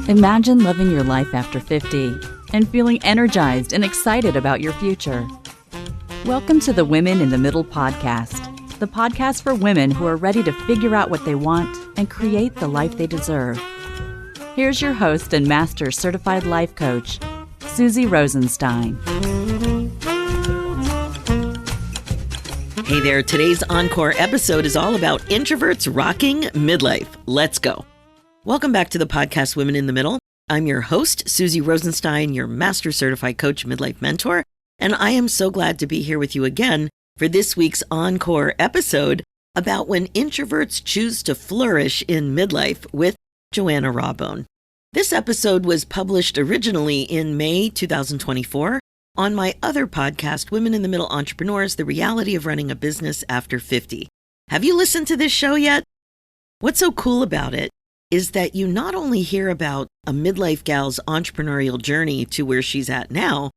Imagine living your life after 50 and feeling energized and excited about your future. Welcome to the Women in the Middle podcast, the podcast for women who are ready to figure out what they want and create the life they deserve. Here's your host and master certified life coach, Susie Rosenstein. Hey there, today's Encore episode is all about introverts rocking midlife. Let's go. Welcome back to the podcast Women in the Middle. I'm your host, Susie Rosenstein, your master certified coach, midlife mentor, and I am so glad to be here with you again for this week's Encore episode about when introverts choose to flourish in midlife with Joanna Rawbone. This episode was published originally in May 2024 on my other podcast, Women in the Middle Entrepreneurs, The Reality of Running a Business After 50. Have you listened to this show yet? What's so cool about it is that you not only hear about a midlife gal's entrepreneurial journey to where she's at now,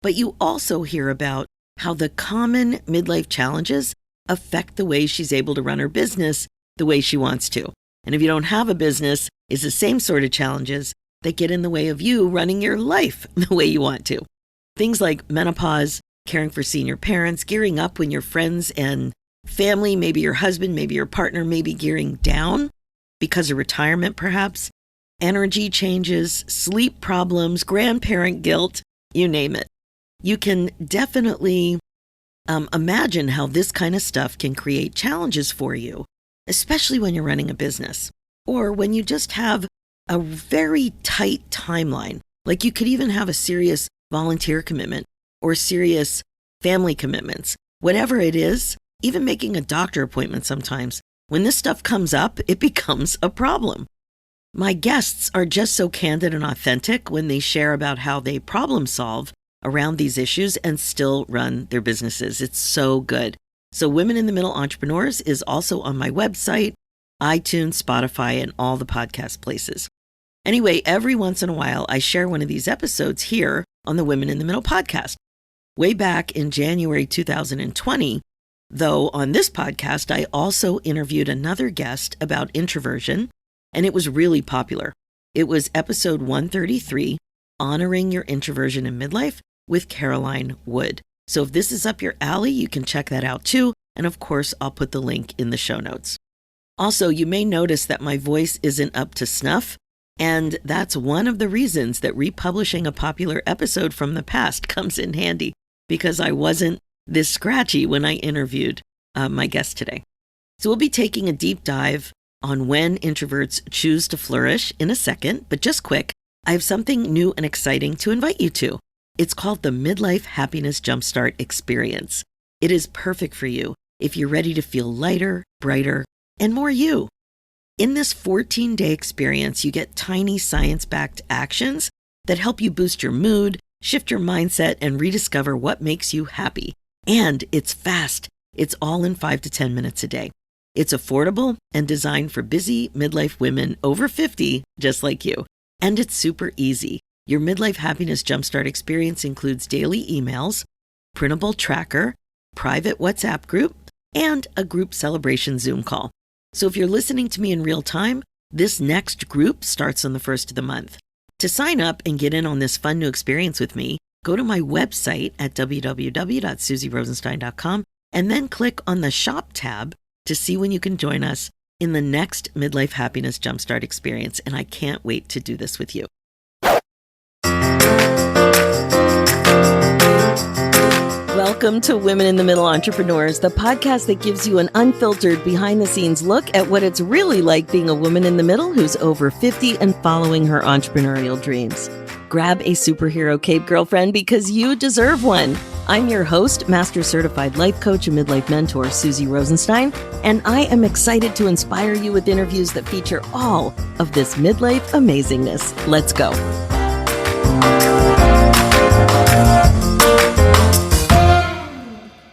but you also hear about how the common midlife challenges affect the way she's able to run her business the way she wants to. And if you don't have a business, it's the same sort of challenges that get in the way of you running your life the way you want to. Things like menopause, caring for senior parents, gearing up when your friends and family, maybe your husband, maybe your partner, may be gearing down because of retirement perhaps, energy changes, sleep problems, grandparent guilt, you name it. You can definitely imagine how this kind of stuff can create challenges for you, especially when you're running a business or when you just have a very tight timeline. Like you could even have a serious volunteer commitment or serious family commitments. Whatever it is, even making a doctor appointment sometimes, when this stuff comes up, it becomes a problem. My guests are just so candid and authentic when they share about how they problem solve around these issues and still run their businesses. It's so good. So Women in the Middle Entrepreneurs is also on my website, iTunes, Spotify, and all the podcast places. Anyway, every once in a while, I share one of these episodes here on the Women in the Middle podcast. Way back in January 2020, though, on this podcast, I also interviewed another guest about introversion, and it was really popular. It was episode 133, Honoring Your Introversion in Midlife with Caroline Wood. So if this is up your alley, you can check that out too. And of course, I'll put the link in the show notes. Also, you may notice that my voice isn't up to snuff. And that's one of the reasons that republishing a popular episode from the past comes in handy, because I wasn't this scratchy when I interviewed my guest today. So we'll be taking a deep dive on when introverts choose to flourish in a second, but just quick, I have something new and exciting to invite you to. It's called the Midlife Happiness Jumpstart Experience. It is perfect for you if you're ready to feel lighter, brighter, and more you. In this 14-day experience, you get tiny science-backed actions that help you boost your mood, shift your mindset, and rediscover what makes you happy. And it's fast. It's all in 5 to 10 minutes a day. It's affordable and designed for busy midlife women over 50, just like you. And it's super easy. Your Midlife Happiness Jumpstart experience includes daily emails, printable tracker, private WhatsApp group, and a group celebration Zoom call. So if you're listening to me in real time, this next group starts on the first of the month. To sign up and get in on this fun new experience with me, go to my website at www.susierosenstein.com and then click on the Shop tab to see when you can join us in the next Midlife Happiness Jumpstart experience. And I can't wait to do this with you. Welcome to Women in the Middle Entrepreneurs, the podcast that gives you an unfiltered behind-the-scenes look at what it's really like being a woman in the middle who's over 50 and following her entrepreneurial dreams. Grab a superhero cape, girlfriend, because you deserve one. I'm your host, Master Certified Life Coach and Midlife Mentor, Susie Rosenstein, and I am excited to inspire you with interviews that feature all of this midlife amazingness. Let's go.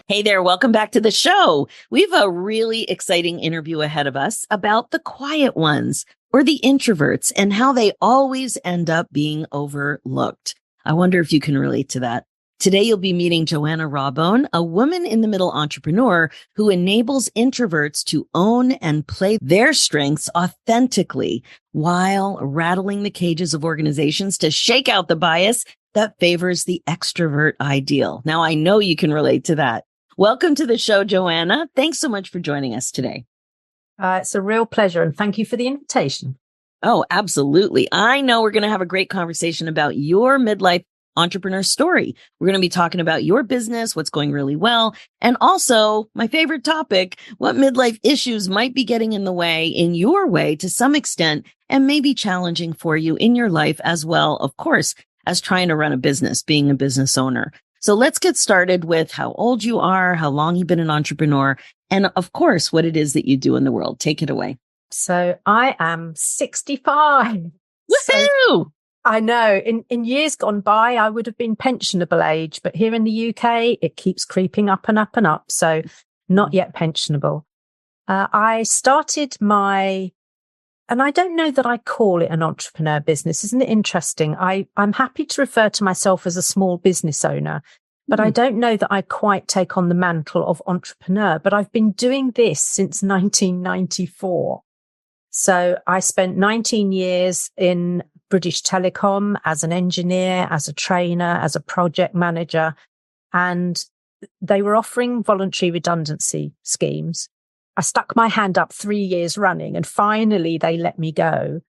Hey there, welcome back to the show. We have a really exciting interview ahead of us about the quiet ones, or the introverts, and how they always end up being overlooked. I wonder if you can relate to that. Today, you'll be meeting Joanna Rawbone, a woman in the middle entrepreneur who enables introverts to own and play their strengths authentically while rattling the cages of organizations to shake out the bias that favors the extrovert ideal. Now, I know you can relate to that. Welcome to the show, Joanna. Thanks so much for joining us today. It's a real pleasure, and thank you for the invitation. Oh, absolutely. I know we're going to have a great conversation about your midlife entrepreneur story. We're going to be talking about your business, what's going really well, and also my favorite topic, what midlife issues might be getting in the way, in your way to some extent, and maybe challenging for you in your life as well, of course, as trying to run a business, being a business owner. So let's get started with how old you are, how long you've been an entrepreneur, and of course, what it is that you do in the world. Take it away. So I am 65. Woohoo! So I know in years gone by, I would have been pensionable age, but here in the UK, it keeps creeping up and up and up. So not yet pensionable. I started and I don't know that I call it an entrepreneur business. Isn't it interesting? I'm happy to refer to myself as a small business owner, but I don't know that I quite take on the mantle of entrepreneur, but I've been doing this since 1994. So I spent 19 years in British Telecom as an engineer, as a trainer, as a project manager, and they were offering voluntary redundancy schemes. I stuck my hand up 3 years running, and finally they let me go.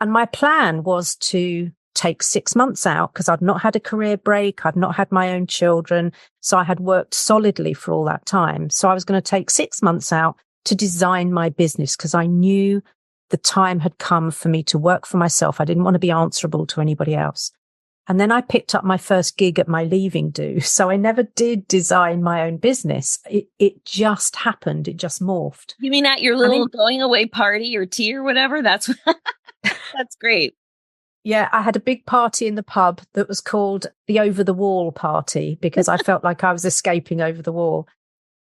And my plan was to take 6 months out because I'd not had a career break. I'd not had my own children. So I had worked solidly for all that time. So I was going to take 6 months out to design my business because I knew the time had come for me to work for myself. I didn't want to be answerable to anybody else. And then I picked up my first gig at my leaving do. So I never did design my own business. It just happened. It just morphed. You mean at your little going away party or tea or whatever? That's great. Yeah, I had a big party in the pub that was called the Over the Wall party because I felt like I was escaping over the wall.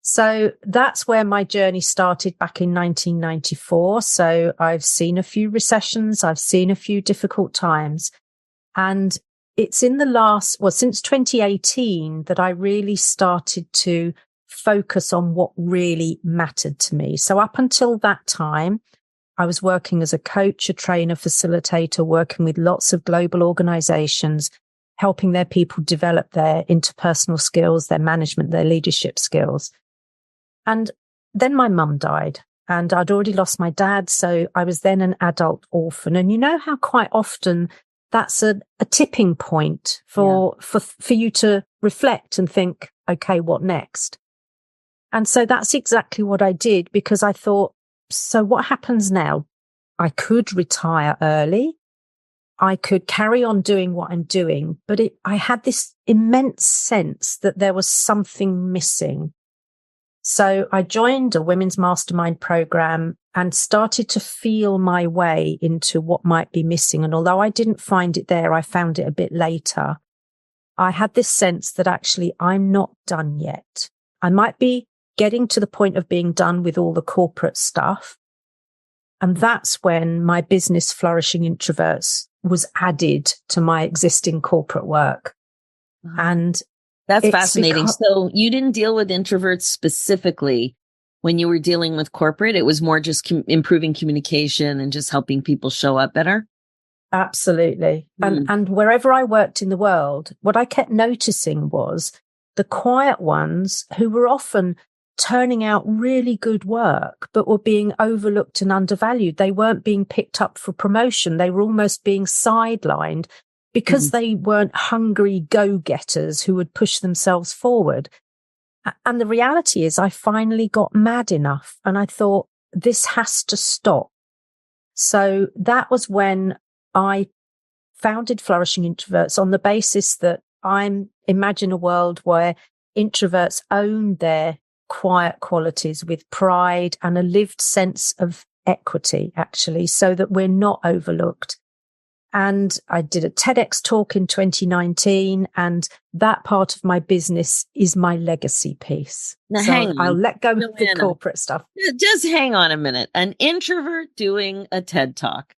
So that's where my journey started back in 1994. So I've seen a few recessions. I've seen a few difficult times. And it's in since 2018 that I really started to focus on what really mattered to me. So up until that time, I was working as a coach, a trainer, facilitator, working with lots of global organizations, helping their people develop their interpersonal skills, their management, their leadership skills. And then my mum died and I'd already lost my dad. So I was then an adult orphan. And you know how quite often that's a tipping point for you to reflect and think, okay, what next? And so that's exactly what I did because I thought, so what happens now? I could retire early. I could carry on doing what I'm doing, but I had this immense sense that there was something missing. So I joined a women's mastermind program and started to feel my way into what might be missing. And although I didn't find it there, I found it a bit later. I had this sense that actually I'm not done yet. I might be getting to the point of being done with all the corporate stuff. And that's when my business, Flourishing Introverts, was added to my existing corporate work. And that's fascinating. So you didn't deal with introverts specifically when you were dealing with corporate. It was more just improving communication and just helping people show up better. Absolutely. And wherever I worked in the world, what I kept noticing was the quiet ones who were often turning out really good work, but were being overlooked and undervalued. They weren't being picked up for promotion. They were almost being sidelined because they weren't hungry go-getters who would push themselves forward. And the reality is I finally got mad enough and I thought, this has to stop. So that was when I founded Flourishing Introverts on the basis that imagine a world where introverts own their quiet qualities with pride and a lived sense of equity, actually, so that we're not overlooked. And I did a TEDx talk in 2019, and that part of my business is my legacy piece. Now, so hang on, I'll let go Joanna, of the corporate stuff. Just hang on a minute. An introvert doing a TED Talk,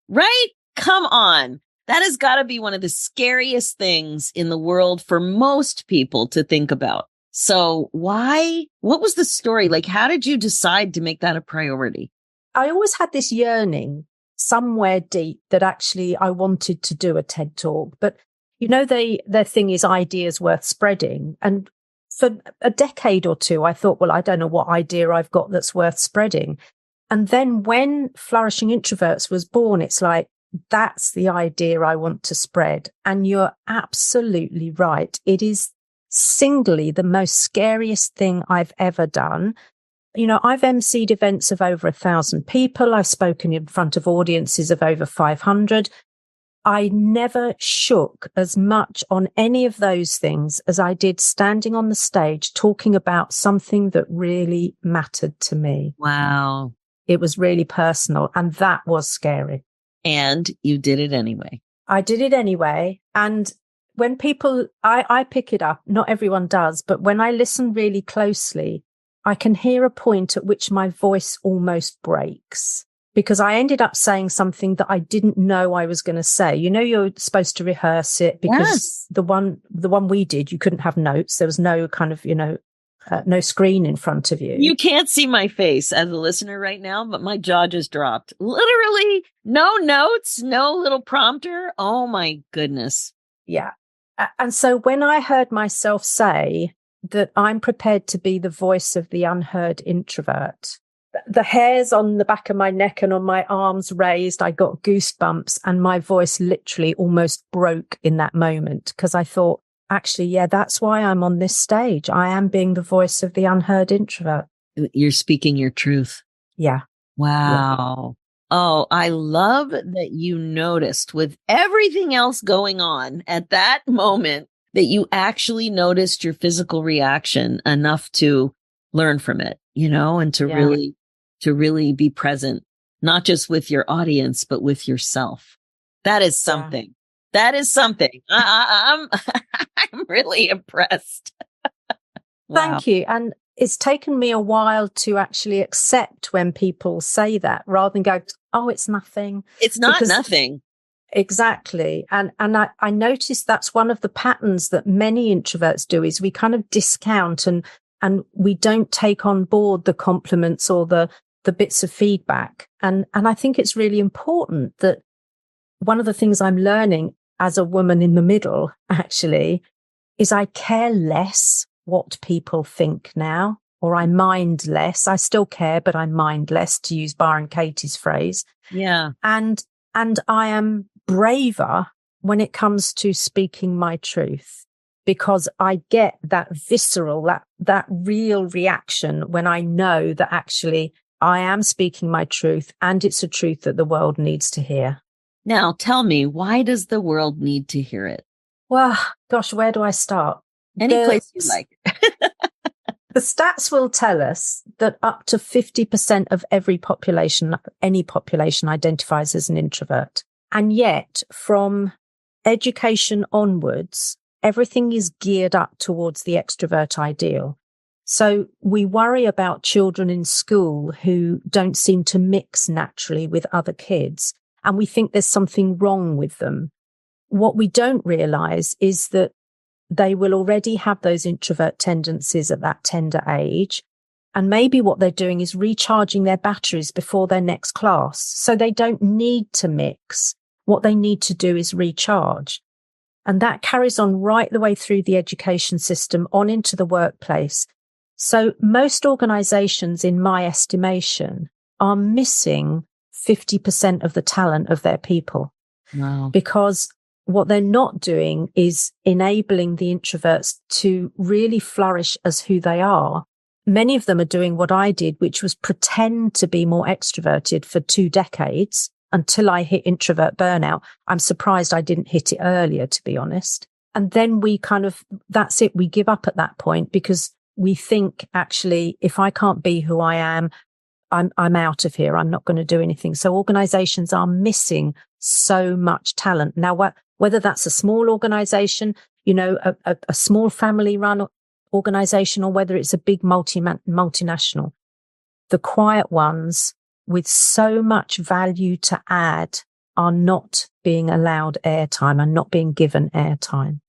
right? Come on. That has got to be one of the scariest things in the world for most people to think about. So what was the story? Like, how did you decide to make that a priority? I always had this yearning somewhere deep that actually I wanted to do a TED Talk. But, their thing is ideas worth spreading. And for a decade or two, I thought, well, I don't know what idea I've got that's worth spreading. And then when Flourishing Introverts was born, it's like, that's the idea I want to spread. And you're absolutely right. It is singly the most scariest thing I've ever done. I've emceed events of over 1,000 people. I've spoken in front of audiences of over 500. I never shook as much on any of those things as I did standing on the stage talking about something that really mattered to me. Wow. It was really personal, and that was scary. And you did it anyway. I did it anyway. And when people, I pick it up, not everyone does, but when I listen really closely, I can hear a point at which my voice almost breaks because I ended up saying something that I didn't know I was going to say. You're supposed to rehearse it because the one we did, you couldn't have notes. There was no kind of, no screen in front of you. You can't see my face as a listener right now, but my jaw just dropped. Literally no notes, no little prompter. Oh my goodness. Yeah. And so when I heard myself say that I'm prepared to be the voice of the unheard introvert, the hairs on the back of my neck and on my arms raised, I got goosebumps and my voice literally almost broke in that moment because I thought, actually, yeah, that's why I'm on this stage. I am being the voice of the unheard introvert. You're speaking your truth. Yeah. Wow. Yeah. Oh, I love that you noticed with everything else going on at that moment that you actually noticed your physical reaction enough to learn from it, and to really be present, not just with your audience, but with yourself. That is something. Yeah. That is something. I'm really impressed. Wow. Thank you. And it's taken me a while to actually accept when people say that rather than go, oh, it's nothing. It's not nothing. Exactly. And I noticed that's one of the patterns that many introverts do is we kind of discount and we don't take on board the compliments or the bits of feedback. And I think it's really important that one of the things I'm learning as a woman in the middle, actually, is I care less what people think now, or I mind less. I still care, but I mind less, to use Byron Katie's phrase. Yeah. And I am braver when it comes to speaking my truth because I get that visceral, that real reaction when I know that actually I am speaking my truth and it's a truth that the world needs to hear. Now, tell me, why does the world need to hear it? Well, gosh, where do I start? Any place you like. The stats will tell us that up to 50% of any population identifies as an introvert. And yet, from education onwards, everything is geared up towards the extrovert ideal. So we worry about children in school who don't seem to mix naturally with other kids, and we think there's something wrong with them. What we don't realize is that they will already have those introvert tendencies at that tender age. And maybe what they're doing is recharging their batteries before their next class. So they don't need to mix. What they need to do is recharge. And that carries on right the way through the education system on into the workplace. So most organizations, in my estimation, are missing 50% of the talent of their people. Wow. Because what they're not doing is enabling the introverts to really flourish as who they are. Many of them are doing what I did, which was pretend to be more extroverted for 2 decades until I hit introvert burnout. I'm surprised I didn't hit it earlier, to be honest. And then that's it. We give up at that point because we think, actually, if I can't be who I am, I'm out of here. I'm not going to do anything. So organizations are missing so much talent. Now, whether that's a small organization, a small family run organization, or whether it's a big multinational, the quiet ones with so much value to add are not being allowed airtime and not being given airtime.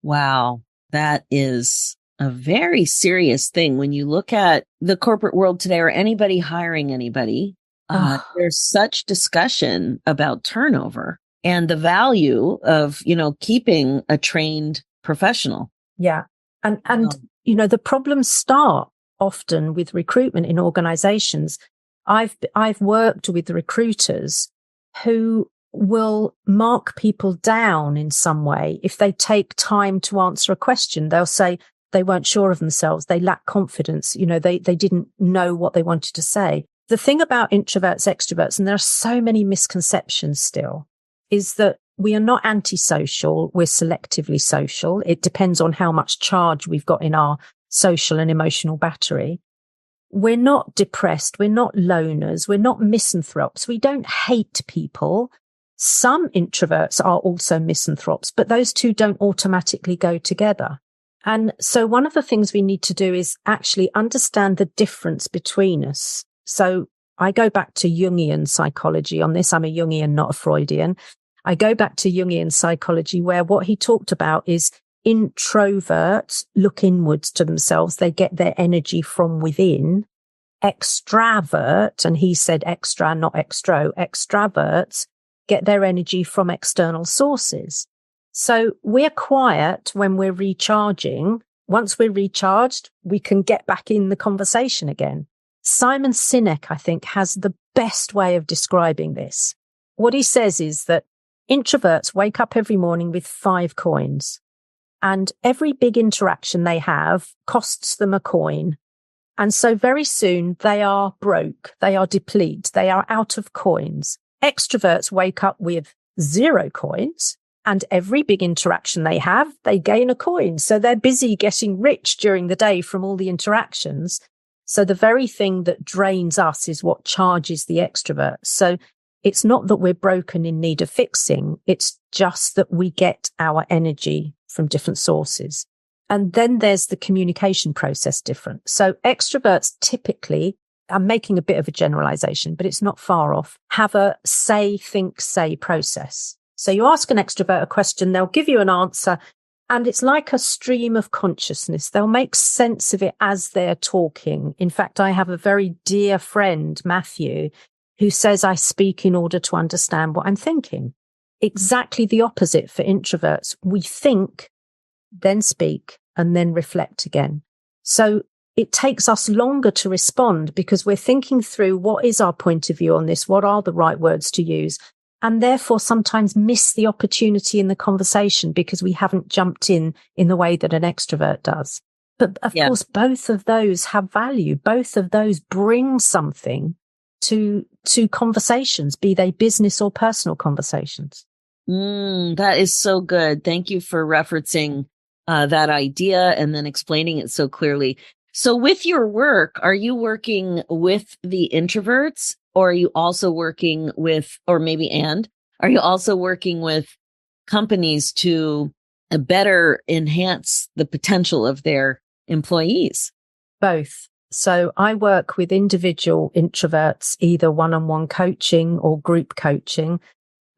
Wow. That is a very serious thing. When you look at the corporate world today or anybody hiring anybody, there's such discussion about turnover and the value of, keeping a trained professional. Yeah. And the problems start often with recruitment in organizations. I've worked with recruiters who will mark people down in some way. If they take time to answer a question, they'll say they weren't sure of themselves. They lack confidence. They didn't know what they wanted to say. The thing about introverts, extroverts, and there are so many misconceptions still, is that we are not antisocial. We're selectively social. It depends on how much charge we've got in our social and emotional battery. We're not depressed. We're not loners. We're not misanthropes. We don't hate people. Some introverts are also misanthropes, but those two don't automatically go together. And so one of the things we need to do is actually understand the difference between us. So I go back to Jungian psychology on this. I'm a Jungian, not a Freudian. I go back to Jungian psychology, where what he talked about is introverts look inwards to themselves. They get their energy from within. Extravert, and he said extra, not extro, extraverts get their energy from external sources. So we're quiet when we're recharging. Once we're recharged, we can get back in the conversation again. Simon Sinek, I think, has the best way of describing this. What he says is that introverts wake up every morning with 5 coins, and every big interaction they have costs them a coin. And so very soon they are broke, they are depleted, they are out of coins. Extroverts wake up with 0 coins, and every big interaction they have, they gain a coin. So they're busy getting rich during the day from all the interactions. So the very thing that drains us is what charges the extrovert. So it's not that we're broken in need of fixing. It's just that we get our energy from different sources. And then there's the communication process different. So extroverts typically, I'm making a bit of a generalization, but it's not far off, have a say, think, say process. So you ask an extrovert a question, they'll give you an answer, and it's like a stream of consciousness. They'll make sense of it as they're talking. In fact, I have a very dear friend, Matthew, who says I speak in order to understand what I'm thinking. Exactly the opposite for introverts. We think, then speak, and then reflect again. So it takes us longer to respond because we're thinking through what is our point of view on this, what are the right words to use, and therefore sometimes miss the opportunity in the conversation because we haven't jumped in the way that an extrovert does. But of course, both of those have value. Both of those bring something to conversations, be they business or personal conversations. That is so good. Thank you for referencing that idea and then explaining it so clearly. So with your work, are you working with the introverts, or are you also working with, or maybe are you also working with companies to better enhance the potential of their employees? Both. So I work with individual introverts, either one-on-one coaching or group coaching.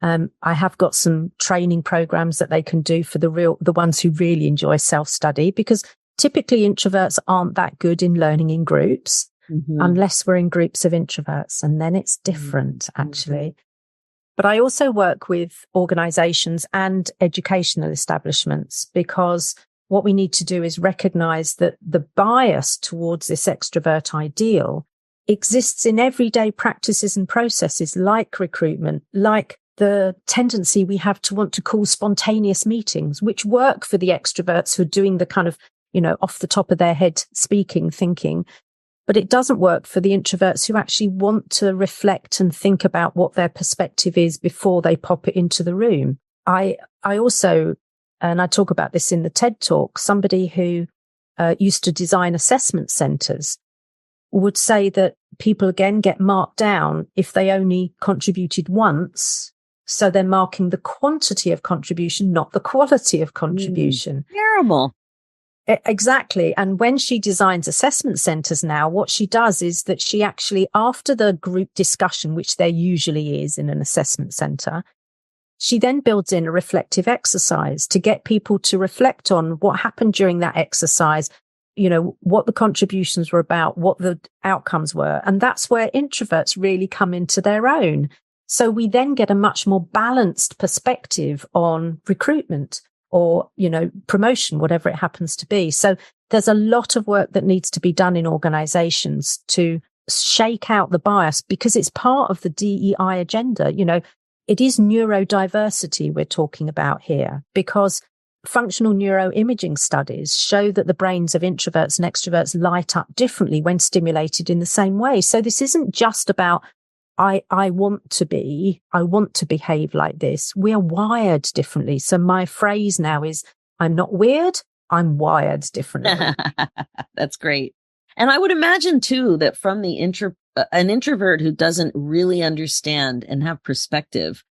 I have got some training programs that they can do for the ones who really enjoy self-study, because typically introverts aren't that good in learning in groups unless we're in groups of introverts. And then it's different, actually. But I also work with organizations and educational establishments, because what we need to do is recognize that the bias towards this extrovert ideal exists in everyday practices and processes like recruitment, like the tendency we have to want to call spontaneous meetings, which work for the extroverts who are doing the kind of, off the top of their head speaking, thinking. But it doesn't work for the introverts who actually want to reflect and think about what their perspective is before they pop it into the room. I also, and I talk about this in the TED Talk, somebody who used to design assessment centers would say that people again get marked down if they only contributed once. So they're marking the quantity of contribution, not the quality of contribution. Terrible. Exactly. And when she designs assessment centers now, what she does is that she actually, after the group discussion, which there usually is in an assessment center, She then builds in a reflective exercise to get people to reflect on what happened during that exercise, what the contributions were about, what the outcomes were. And that's where introverts really come into their own. So we then get a much more balanced perspective on recruitment or, promotion, whatever it happens to be. So there's a lot of work that needs to be done in organizations to shake out the bias, because it's part of the DEI agenda. It is neurodiversity we're talking about here, because functional neuroimaging studies show that the brains of introverts and extroverts light up differently when stimulated in the same way. So this isn't just about, I want to behave like this. We are wired differently. So my phrase now is, I'm not weird, I'm wired differently. That's great. And I would imagine too, that from an introvert who doesn't really understand and have perspective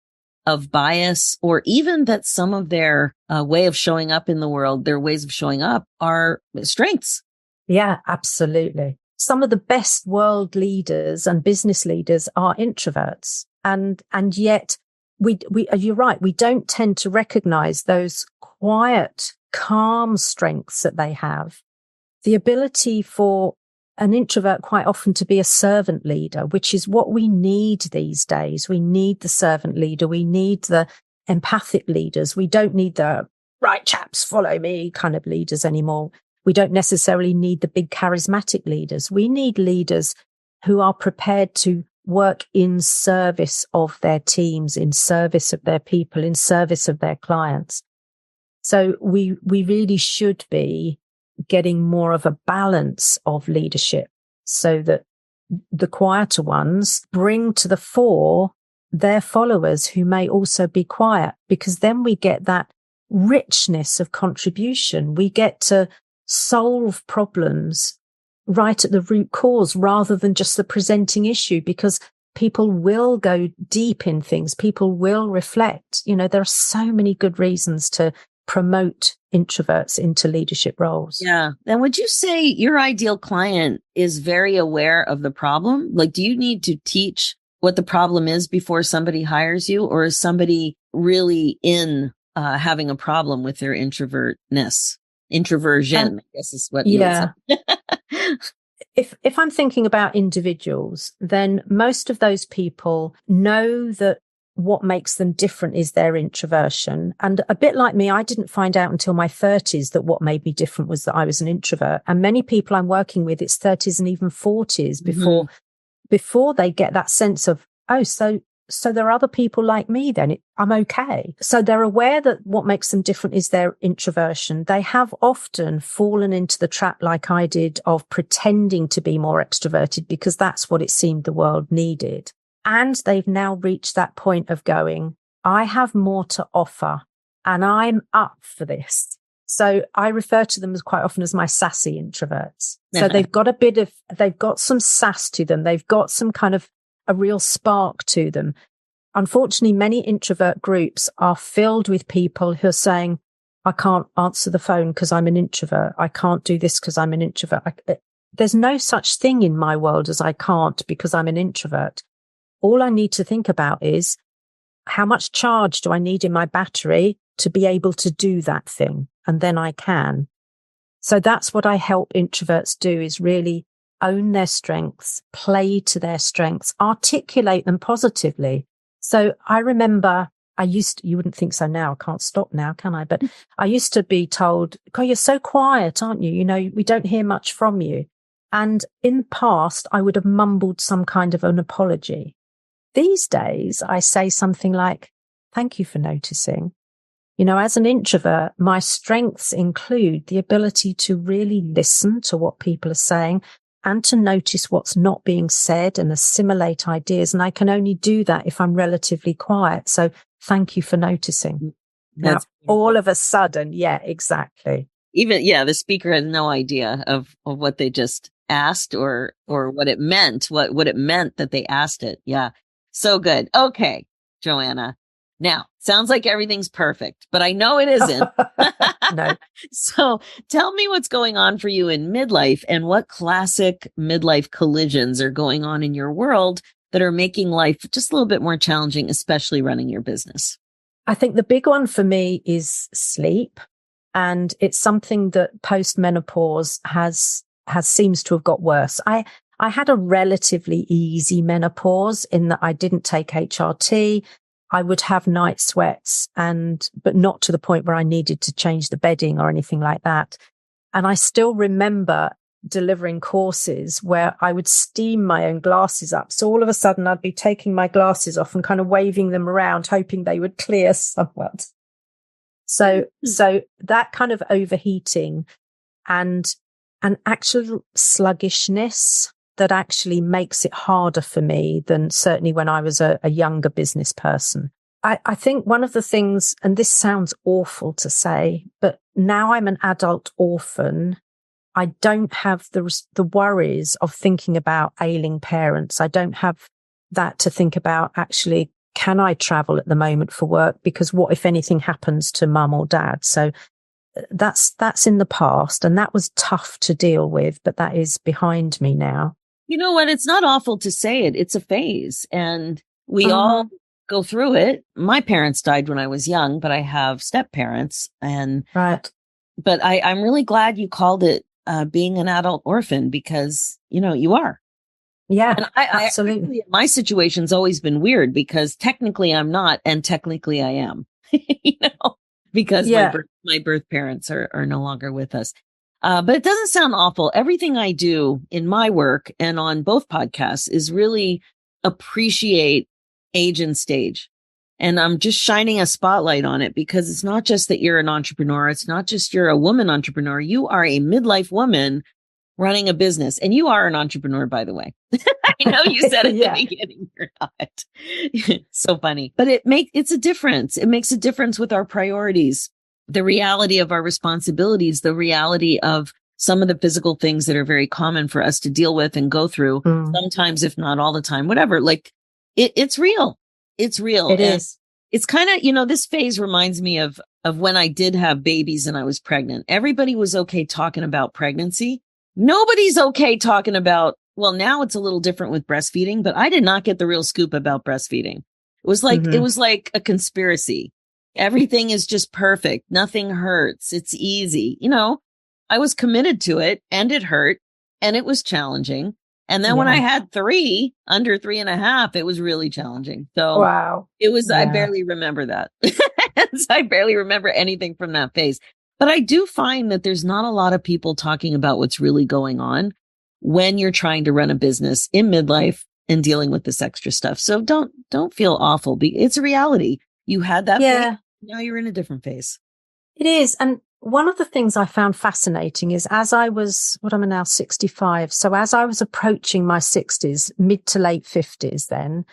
of bias, or even that some of their way of showing up in the world, their ways of showing up are strengths. Yeah, absolutely. Some of the best world leaders and business leaders are introverts. And yet you're right. We don't tend to recognize those quiet, calm strengths that they have. The ability for an introvert quite often to be a servant leader, which is what we need these days. We need the servant leader. We need the empathic leaders. We don't need the right chaps, follow me kind of leaders anymore. We don't necessarily need the big charismatic leaders. We need leaders who are prepared to work in service of their teams, in service of their people, in service of their clients. So we really should be getting more of a balance of leadership, so that the quieter ones bring to the fore their followers who may also be quiet, because then we get that richness of contribution. We get to solve problems right at the root cause rather than just the presenting issue, because people will go deep in things. People will reflect. There are so many good reasons to promote introverts into leadership roles. Yeah. And would you say your ideal client is very aware of the problem? Like, do you need to teach what the problem is before somebody hires you? Or is somebody really in having a problem with their introvertness? Introversion, I guess is what you would say. If I'm thinking about individuals, then most of those people know that what makes them different is their introversion. And a bit like me, I didn't find out until my 30s that what made me different was that I was an introvert. And many people I'm working with, it's 30s and even 40s before they get that sense of, oh, so there are other people like me then. I'm okay. So they're aware that what makes them different is their introversion. They have often fallen into the trap, like I did, of pretending to be more extroverted because that's what it seemed the world needed. And they've now reached that point of going, I have more to offer and I'm up for this. So I refer to them as quite often as my sassy introverts. So they've got some sass to them. They've got some kind of a real spark to them. Unfortunately, many introvert groups are filled with people who are saying, I can't answer the phone because I'm an introvert. I can't do this because I'm an introvert. There's no such thing in my world as I can't because I'm an introvert. All I need to think about is how much charge do I need in my battery to be able to do that thing? And then I can. So that's what I help introverts do, is really own their strengths, play to their strengths, articulate them positively. So I remember you wouldn't think so now, I can't stop now, can I? But I used to be told, God, you're so quiet, aren't you? We don't hear much from you. And in the past, I would have mumbled some kind of an apology. These days, I say something like, thank you for noticing. As an introvert, my strengths include the ability to really listen to what people are saying and to notice what's not being said and assimilate ideas. And I can only do that if I'm relatively quiet. So thank you for noticing. Now, all of a sudden, yeah, exactly. The speaker has no idea of what they just asked or what it meant, what it meant that they asked it. Yeah. So good. Okay, Joanna. Now, sounds like everything's perfect, but I know it isn't. No. So tell me what's going on for you in midlife and what classic midlife collisions are going on in your world that are making life just a little bit more challenging, especially running your business. I think the big one for me is sleep. And it's something that post-menopause has seems to have got worse. I had a relatively easy menopause in that I didn't take HRT. I would have night sweats but not to the point where I needed to change the bedding or anything like that. And I still remember delivering courses where I would steam my own glasses up. So all of a sudden I'd be taking my glasses off and kind of waving them around, hoping they would clear somewhat. So that kind of overheating and an actual sluggishness that actually makes it harder for me than certainly when I was a younger business person. I think one of the things, and this sounds awful to say, but now I'm an adult orphan, I don't have the worries of thinking about ailing parents. I don't have that to think about actually, can I travel at the moment for work? Because what if anything happens to mum or dad? So that's in the past, and that was tough to deal with, but that is behind me now. You know what? It's not awful to say it. It's a phase, and we all go through it. My parents died when I was young, but I have step parents, right. But I'm really glad you called it being an adult orphan, because you are. Yeah, and absolutely. My situation's always been weird because technically I'm not, and technically I am. Because my birth parents are no longer with us. But it doesn't sound awful. Everything I do in my work and on both podcasts is really appreciate age and stage. And I'm just shining a spotlight on it, because it's not just that you're an entrepreneur. It's not just you're a woman entrepreneur. You are a midlife woman running a business. And you are an entrepreneur, by the way. I know you said at the beginning you're not. So funny. But it's a difference. It makes a difference with our priorities, the reality of our responsibilities, the reality of some of the physical things that are very common for us to deal with and go through, sometimes, if not all the time, whatever. Like it's real. It's real. It is. It's kind of, this phase reminds me of when I did have babies and I was pregnant. Everybody was okay talking about pregnancy. Nobody's okay talking about, well, now it's a little different with breastfeeding, but I did not get the real scoop about breastfeeding. It was like a conspiracy. Everything is just perfect. Nothing hurts. It's easy. I was committed to it, and it hurt, and it was challenging. And then when I had under 3.5, it was really challenging. So wow, it was, I barely remember that. So I barely remember anything from that phase. But I do find that there's not a lot of people talking about what's really going on when you're trying to run a business in midlife and dealing with this extra stuff. So don't feel awful. It's a reality. You had that phase, now you're in a different phase. It is. And one of the things I found fascinating is as I was, I'm now 65. So as I was approaching my 60s, mid to late 50s then,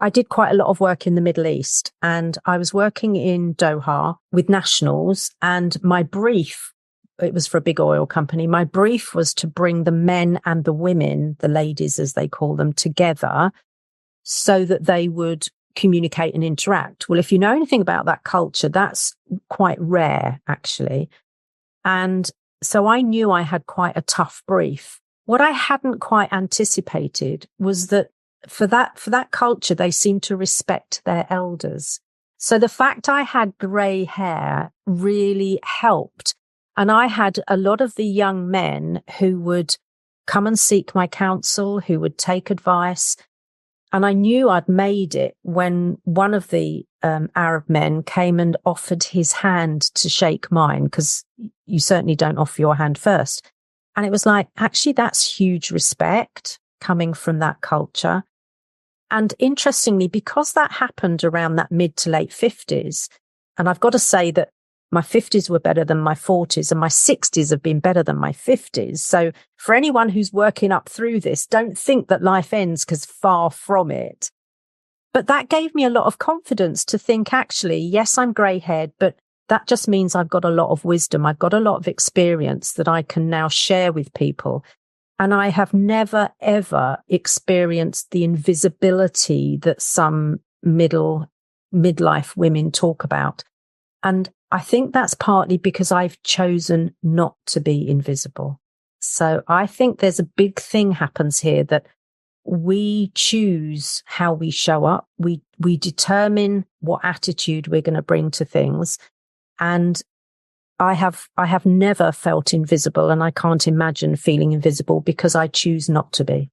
I did quite a lot of work in the Middle East, and I was working in Doha with nationals, and my brief, it was for a big oil company. My brief was to bring the men and the women, the ladies as they call them, together so that they would communicate and interact. Well, if you know anything about that culture, that's quite rare actually. And so I knew I had quite a tough brief. What I hadn't quite anticipated was that for that culture, they seem to respect their elders. So the fact I had grey hair really helped. And I had a lot of the young men who would come and seek my counsel, who would take advice. And I knew I'd made it when one of the Arab men came and offered his hand to shake mine, because you certainly don't offer your hand first. And it was like, actually, that's huge respect coming from that culture. And interestingly, because that happened around that mid to late 50s, and I've got to say that my 50s were better than my 40s, and my 60s have been better than my 50s. So for anyone who's working up through this, don't think that life ends, because far from it. But that gave me a lot of confidence to think, actually, yes, I'm grey-haired, but that just means I've got a lot of wisdom. I've got a lot of experience that I can now share with people. And I have never, ever experienced the invisibility that some midlife women talk about. And I think that's partly because I've chosen not to be invisible. So I think there's a big thing happens here, that we choose how we show up. We determine what attitude we're going to bring to things. And I have never felt invisible, and I can't imagine feeling invisible because I choose not to be.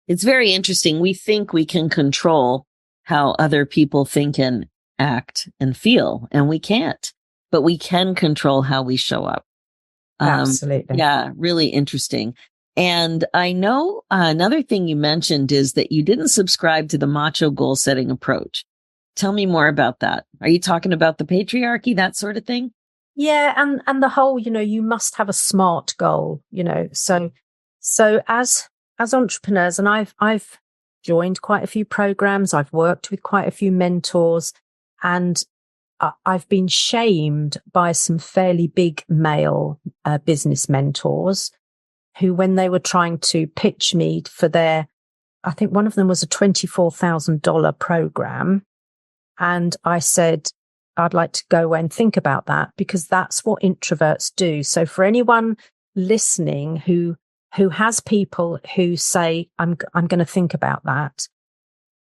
It's very interesting. We think we can control how other people think and act and feel, and we can't, but we can control how we show up. Absolutely. Yeah, really interesting. And I know another thing you mentioned is that you didn't subscribe to the macho goal setting approach. Tell me more about that. Are you talking about the patriarchy, that sort of thing? Yeah. And the whole, you must have a SMART goal, so as entrepreneurs, and I've joined quite a few programs, I've worked with quite a few mentors, and I've been shamed by some fairly big male business mentors who, when they were trying to pitch me for I think one of them was a $24,000 program. And I said, I'd like to go away and think about that, because that's what introverts do. So for anyone listening who has people who say, I'm going to think about that,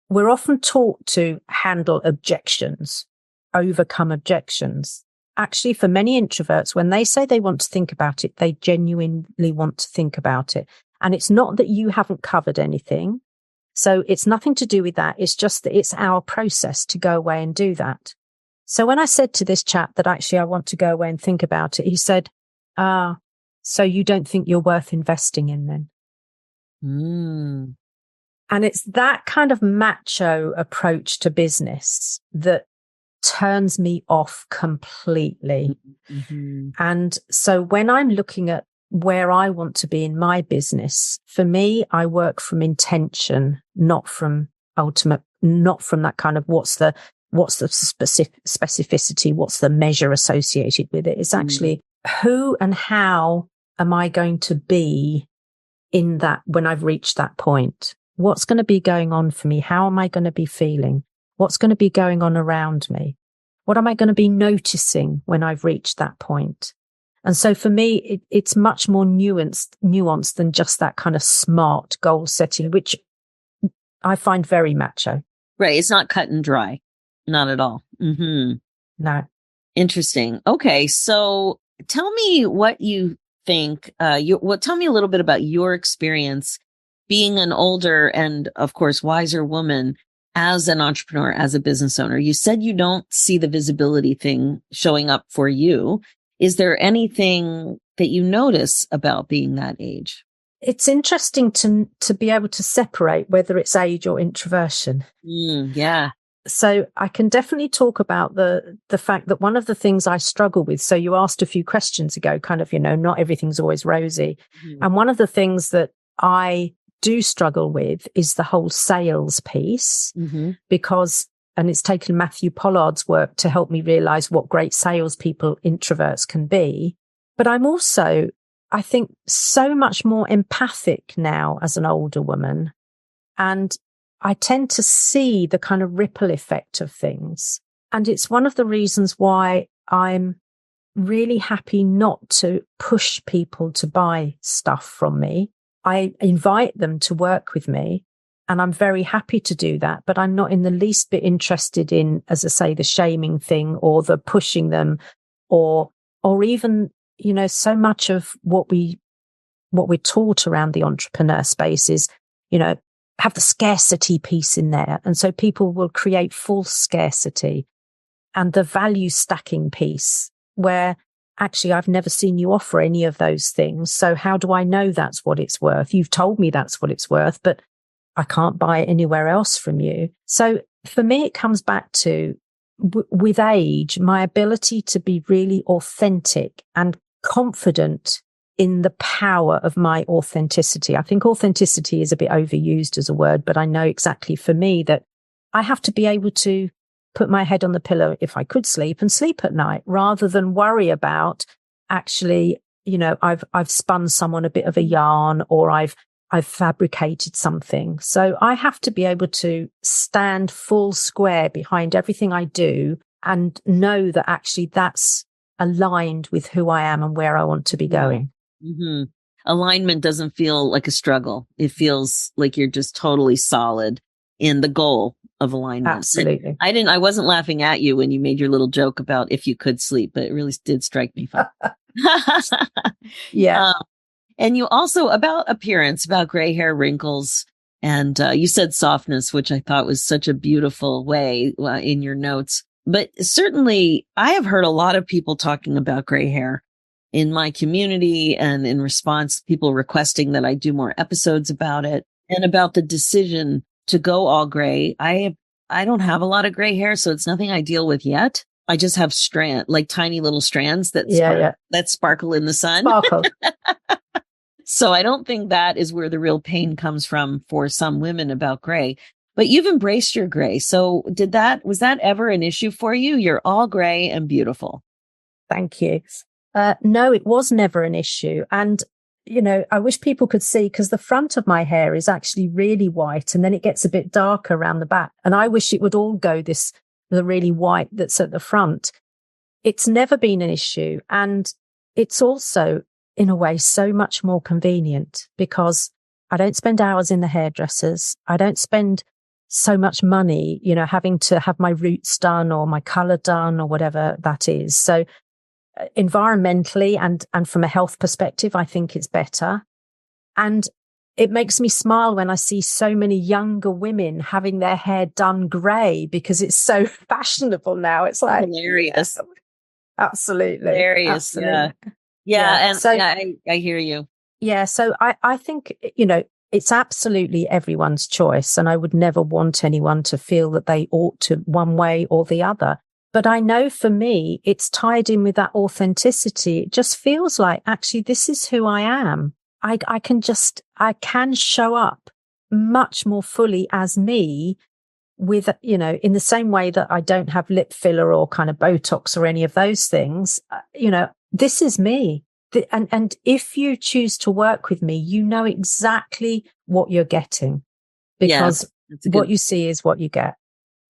we're often taught to handle objections, overcome objections. Actually, for many introverts, when they say they want to think about it, they genuinely want to think about it. And it's not that you haven't covered anything. So it's nothing to do with that. It's just that it's our process to go away and do that. So when I said to this chap that actually I want to go away and think about it, he said, so you don't think you're worth investing in then? Mm. And it's that kind of macho approach to business that turns me off completely. Mm-hmm. And so when I'm looking at where I want to be in my business, for me, I work from intention, not from that kind of what's the specificity, what's the measure associated with it. It's actually who and how am I going to be in that when I've reached that point? What's going to be going on for me? How am I going to be feeling? What's going to be going on around me? What am I going to be noticing when I've reached that point? And so for me, it's much more nuanced than just that kind of SMART goal setting, which I find very macho. Right. It's not cut and dry. Not at all. Mm-hmm. No. Interesting. Okay. So tell me what you think. Tell me a little bit about your experience being an older and, of course, wiser woman as an entrepreneur, as a business owner. You said you don't see the visibility thing showing up for you. Is there anything that you notice about being that age? It's interesting to be able to separate whether it's age or introversion. Yeah. So I can definitely talk about the fact that one of the things I struggle with, so you asked a few questions ago, kind of, not everything's always rosy. Mm-hmm. And one of the things that I do struggle with is the whole sales piece, because, and it's taken Matthew Pollard's work to help me realize what great salespeople introverts can be. But I'm also, I think, so much more empathic now as an older woman. And I tend to see the kind of ripple effect of things. And it's one of the reasons why I'm really happy not to push people to buy stuff from me. I invite them to work with me, and I'm very happy to do that, but I'm not in the least bit interested in, as I say, the shaming thing or the pushing them or even, so much of what we're taught around the entrepreneur space is, have the scarcity piece in there. And so people will create false scarcity, and the value stacking piece where actually I've never seen you offer any of those things. So how do I know that's what it's worth? You've told me that's what it's worth, but I can't buy it anywhere else from you. So for me, it comes back to with age, my ability to be really authentic and confident in the power of my authenticity. I think authenticity is a bit overused as a word, but I know exactly for me that I have to be able to put my head on the pillow if I could sleep and sleep at night, rather than worry about actually, I've spun someone a bit of a yarn, or I've fabricated something. So I have to be able to stand full square behind everything I do and know that actually that's aligned with who I am and where I want to be going. Mm-hmm. alignment doesn't feel like a struggle. It feels like you're just totally solid in the goal of alignment. Absolutely. And I wasn't laughing at you when you made your little joke about if you could sleep, but it really did strike me funny. Yeah. And you also, about appearance, about gray hair, wrinkles, and you said softness, which I thought was such a beautiful way in your notes. But certainly, I have heard a lot of people talking about gray hair in my community, and in response, people requesting that I do more episodes about it and about the decision to go all gray. I don't have a lot of gray hair, so it's nothing I deal with yet. I just have tiny little strands that sparkle in the sun. Sparkle. So I don't think that is where the real pain comes from for some women about gray. But you've embraced your gray. So was that ever an issue for you? You're all gray and beautiful. Thank you. No, it was never an issue. And, I wish people could see, because the front of my hair is actually really white and then it gets a bit darker around the back. And I wish it would all go the really white that's at the front. It's never been an issue. And it's also, in a way, so much more convenient because I don't spend hours in the hairdressers. I don't spend so much money, having to have my roots done or my color done or whatever that is. So environmentally and from a health perspective, I think it's better. And it makes me smile when I see so many younger women having their hair done grey because it's so fashionable now. It's like hilarious. Absolutely. Hilarious. Absolutely. Yeah. And so, I hear you. Yeah. So I think, it's absolutely everyone's choice. And I would never want anyone to feel that they ought to one way or the other. But I know for me, it's tied in with that authenticity. It just feels like, actually, this is who I am. I can show up much more fully as me with, in the same way that I don't have lip filler or kind of Botox or any of those things. This is me. And if you choose to work with me, you know exactly what you're getting because what you see is what you get.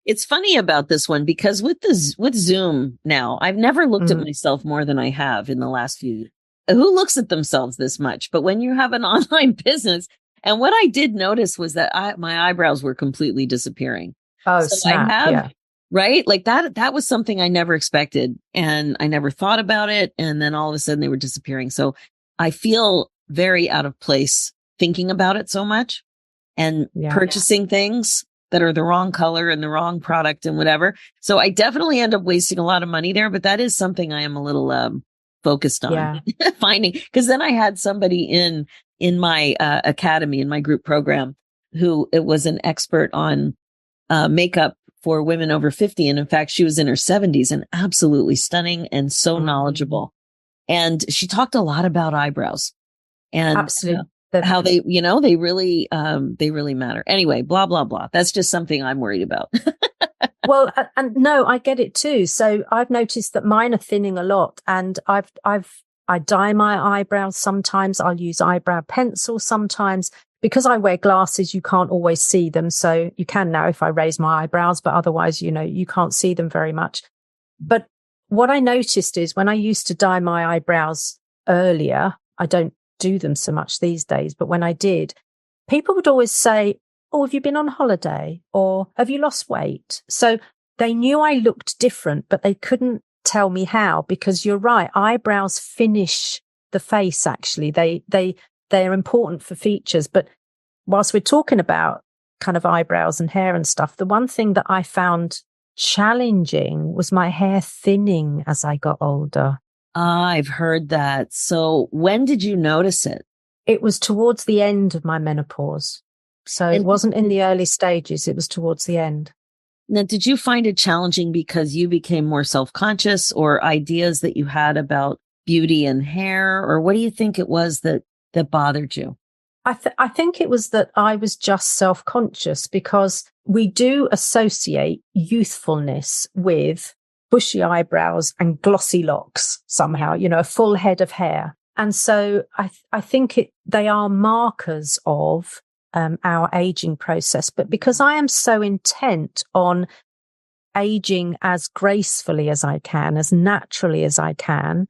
It's funny about this one because with Zoom now, I've never looked at myself more than I have in the last few years. Who looks at themselves this much? But when you have an online business, and what I did notice was that my eyebrows were completely disappearing. Oh, so snap, right? Like that was something I never expected and I never thought about it. And then all of a sudden they were disappearing. So I feel very out of place thinking about it so much and purchasing things that are the wrong color and the wrong product and whatever. So I definitely end up wasting a lot of money there, but that is something I am a little focused on finding, because then I had somebody in my academy, in my group program, who it was an expert on makeup for women over 50. And in fact, she was in her 70s and absolutely stunning and so knowledgeable. And she talked a lot about eyebrows and absolutely. How they, they really matter. Anyway, blah, blah, blah. That's just something I'm worried about. Well, and no, I get it too. So I've noticed that mine are thinning a lot, and I dye my eyebrows sometimes. I'll use eyebrow pencil sometimes. Because I wear glasses, you can't always see them. So you can now if I raise my eyebrows, but otherwise, you can't see them very much. But what I noticed is when I used to dye my eyebrows earlier, I don't do them so much these days, but when I did, people would always say, "Oh, have you been on holiday?" or "Have you lost weight?" So they knew I looked different, but they couldn't tell me how, because you're right. Eyebrows finish the face. Actually, they're important for features. But whilst we're talking about kind of eyebrows and hair and stuff, the one thing that I found challenging was my hair thinning as I got older. I've heard that. So when did you notice it? It was towards the end of my menopause. So it wasn't in the early stages. It was towards the end. Now, did you find it challenging because you became more self-conscious, or ideas that you had about beauty and hair? Or what do you think it was that bothered you? I think it was that I was just self-conscious, because we do associate youthfulness with bushy eyebrows and glossy locks somehow, a full head of hair. And so I think they are markers of our aging process. But because I am so intent on aging as gracefully as I can, as naturally as I can,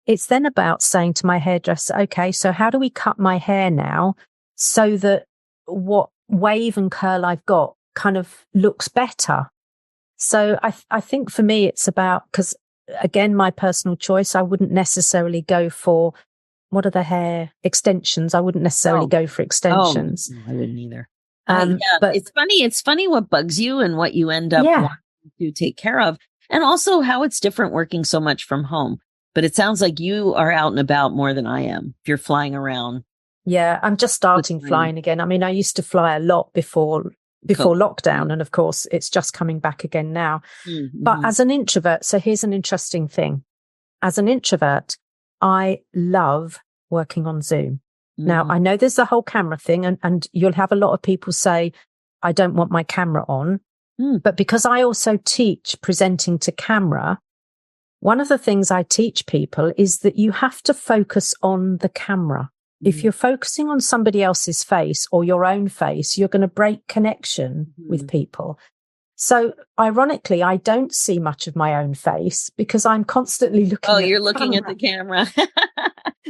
it's then about saying to my hairdresser, okay, so how do we cut my hair now so that what wave and curl I've got kind of looks better? So I think for me, it's about, because again, my personal choice, I wouldn't necessarily go for, what are the hair extensions? I wouldn't necessarily go for extensions. I wouldn't either. But it's funny what bugs you and what you end up wanting to take care of, and also how it's different working so much from home. But it sounds like you are out and about more than I am. If you're flying around. Yeah, I'm just starting flying again. I mean, I used to fly a lot before lockdown, and of course it's just coming back again now. Mm-hmm. But as an introvert, so here's an interesting thing. As an introvert, I love working on Zoom. Mm-hmm. Now, I know there's the whole camera thing, and you'll have a lot of people say, I don't want my camera on. But because I also teach presenting to camera, one of the things I teach people is that you have to focus on the camera. If you're focusing on somebody else's face or your own face, you're going to break connection with people. So ironically, I don't see much of my own face because I'm constantly looking at you're looking at the camera.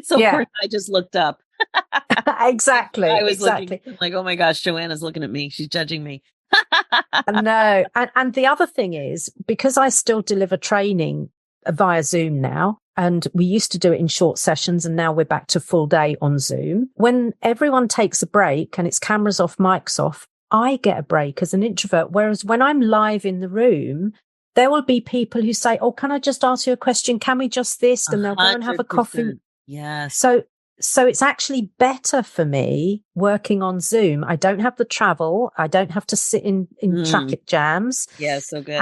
So of course I just looked up. Exactly. I was looking like, oh my gosh, Joanna's looking at me. She's judging me. No. And the other thing is, because I still deliver training via Zoom now, and we used to do it in short sessions, and now we're back to full day on Zoom. When everyone takes a break and it's cameras off, mics off, I get a break as an introvert. Whereas when I'm live in the room, there will be people who say, oh, can I just ask you a question? Can we just this? And they'll go and have a coffee. Yeah. So it's actually better for me working on Zoom. I don't have the travel. I don't have to sit in traffic jams. Yeah, so good.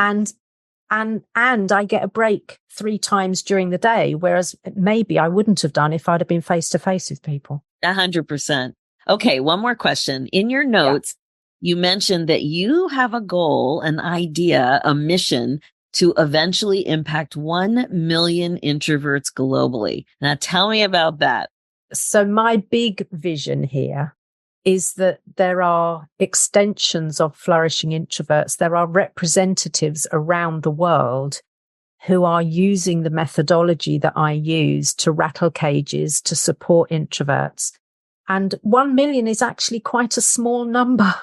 And I get a break 3 times during the day, whereas maybe I wouldn't have done if I'd have been face to face with people. 100%. Okay, one more question. In your notes, you mentioned that you have a goal, an idea, a mission to eventually impact 1 million introverts globally. Now, tell me about that. So my big vision here is that there are extensions of flourishing introverts. There are representatives around the world who are using the methodology that I use to rattle cages, to support introverts. And 1 million is actually quite a small number.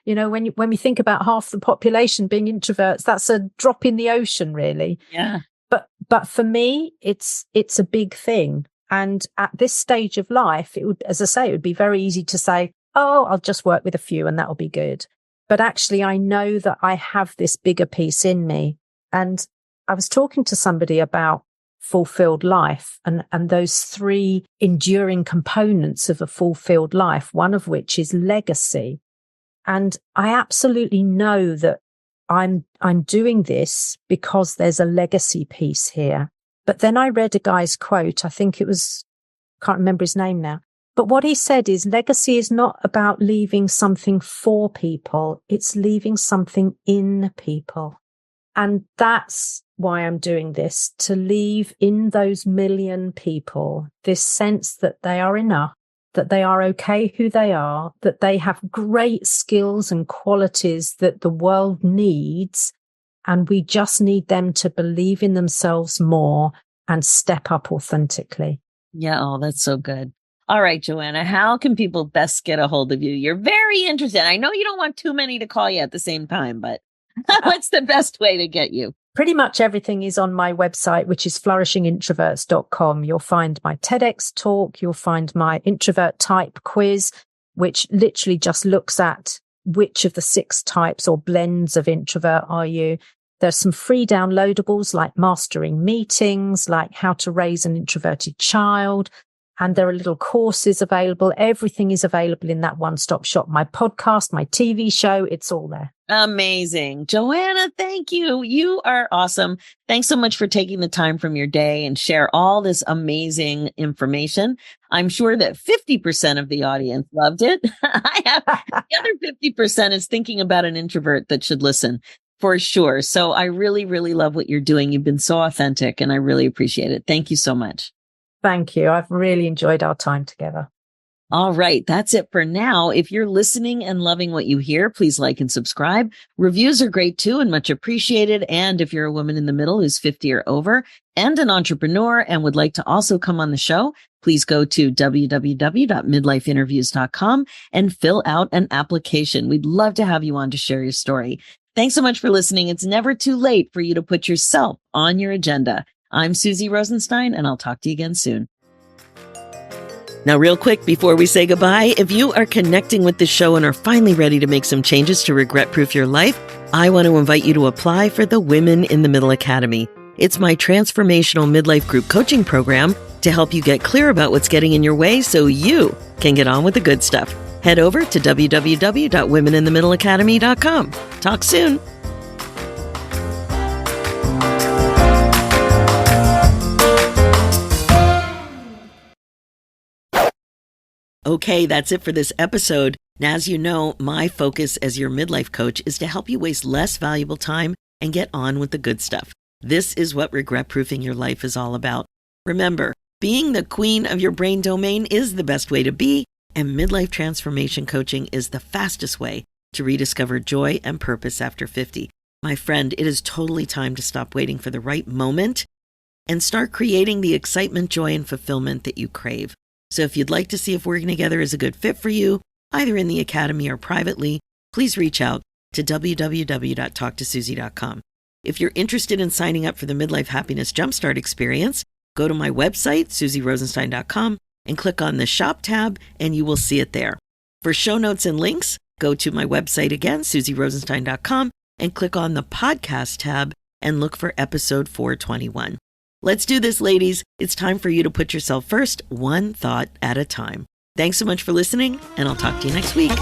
You know, when we think about half the population being introverts, that's a drop in the ocean, really. Yeah. But for me, it's a big thing. And at this stage of life, it would, as I say, it would be very easy to say, oh, I'll just work with a few and that'll be good. But actually, I know that I have this bigger piece in me. And I was talking to somebody about fulfilled life and those 3 enduring components of a fulfilled life, one of which is legacy. And I absolutely know that I'm doing this because there's a legacy piece here. But then I read a guy's quote. I think it was, can't remember his name now. But what he said is legacy is not about leaving something for people. It's leaving something in people. And that's why I'm doing this, to leave in those 1 million people this sense that they are enough, that they are okay who they are, that they have great skills and qualities that the world needs. And we just need them to believe in themselves more and step up authentically. Yeah. Oh, that's so good. All right, Joanna, how can people best get a hold of you? You're very interested. I know you don't want too many to call you at the same time, but what's the best way to get you? Pretty much everything is on my website, which is flourishingintroverts.com. You'll find my TEDx talk. You'll find my introvert type quiz, which literally just looks at which of the 6 types or blends of introvert are you. There's some free downloadables like mastering meetings, like how to raise an introverted child. And there are little courses available. Everything is available in that one-stop shop. My podcast, my TV show, it's all there. Amazing. Joanna, thank you. You are awesome. Thanks so much for taking the time from your day and share all this amazing information. I'm sure that 50% of the audience loved it. The other 50% is thinking about an introvert that should listen for sure. So I really, really love what you're doing. You've been so authentic and I really appreciate it. Thank you so much. Thank you. I've really enjoyed our time together. All right, that's it for now. If you're listening and loving what you hear, please like and subscribe. Reviews are great too and much appreciated. And if you're a woman in the middle who's 50 or over and an entrepreneur and would like to also come on the show, please go to www.midlifeinterviews.com and fill out an application. We'd love to have you on to share your story. Thanks so much for listening. It's never too late for you to put yourself on your agenda. I'm Susie Rosenstein, and I'll talk to you again soon. Now, real quick, before we say goodbye, if you are connecting with the show and are finally ready to make some changes to regret-proof your life, I want to invite you to apply for the Women in the Middle Academy. It's my transformational midlife group coaching program to help you get clear about what's getting in your way so you can get on with the good stuff. Head over to www.womeninthemiddleacademy.com. Talk soon. Okay, that's it for this episode. Now, as you know, my focus as your midlife coach is to help you waste less valuable time and get on with the good stuff. This is what regret-proofing your life is all about. Remember, being the queen of your brain domain is the best way to be, and midlife transformation coaching is the fastest way to rediscover joy and purpose after 50. My friend, it is totally time to stop waiting for the right moment and start creating the excitement, joy, and fulfillment that you crave. So if you'd like to see if working together is a good fit for you, either in the academy or privately, please reach out to www.talktosusie.com. If you're interested in signing up for the Midlife Happiness Jumpstart experience, go to my website, susierosenstein.com, and click on the Shop tab, and you will see it there. For show notes and links, go to my website again, susierosenstein.com, and click on the Podcast tab and look for episode 421. Let's do this, ladies. It's time for you to put yourself first, one thought at a time. Thanks so much for listening, and I'll talk to you next week.